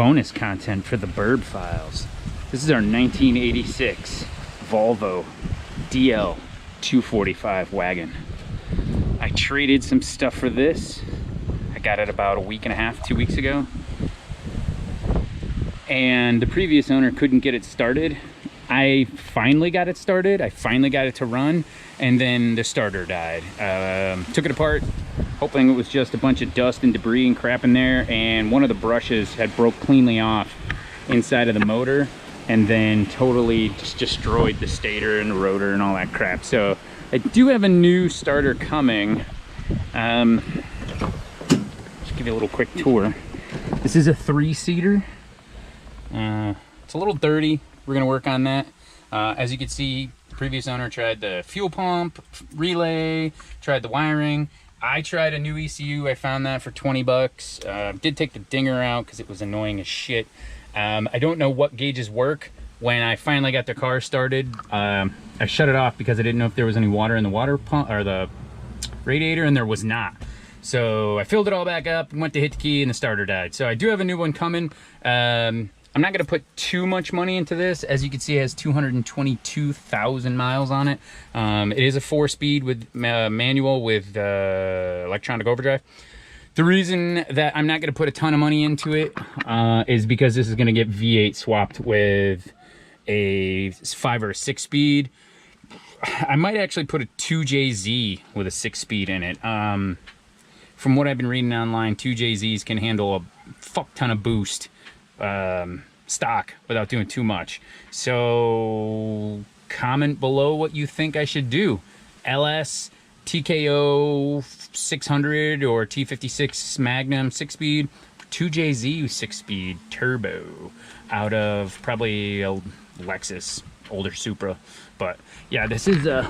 bonus content for the Burb files. This is our 1986 Volvo DL245 wagon. I traded some stuff for this. I got it about a week and a half, 2 weeks ago. And the previous owner couldn't get it started. I finally got it started. I finally got it to run, and then the starter died. Took it apart, hoping it was just a bunch of dust and debris and crap in there, and one of the brushes had broke cleanly off inside of the motor and then totally just destroyed the stator and the rotor and all that crap. So I do have a new starter coming. Just give you a little quick tour. This is a 3-seater. It's a little dirty. We're gonna work on that. As you can see, the previous owner tried the fuel pump, relay, tried the wiring. I tried a new ECU. I found that for 20 bucks. Did take the dinger out because it was annoying as shit. I don't know what gauges work. When I finally got the car started, I shut it off because I didn't know if there was any water in the water pump or the radiator, and there was not. So I filled it all back up and went to hit the key and the starter died. So I do have a new one coming. I'm not gonna put too much money into this. As you can see, it has 222,000 miles on it. It is a 4-speed with manual with electronic overdrive. The reason that I'm not gonna put a ton of money into it is because this is gonna get V8 swapped with a 5 or a 6-speed. I might actually put a 2JZ with a 6-speed in it. From what I've been reading online, 2JZs can handle a fuck ton of boost stock without doing too much. So comment below what you think I should do. LS, TKO 600 or T56 Magnum 6-speed, 2JZ 6-speed turbo out of probably a Lexus older Supra. But yeah, this is a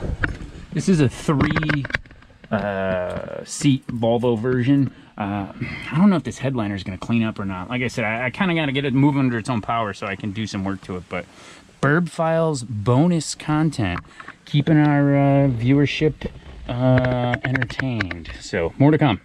3-seat Volvo version. I don't know if this headliner is going to clean up or not. Like I said, I kind of got to get it moving under its own power so I can do some work to it. But Burb Files bonus content, keeping our viewership entertained. So more to come.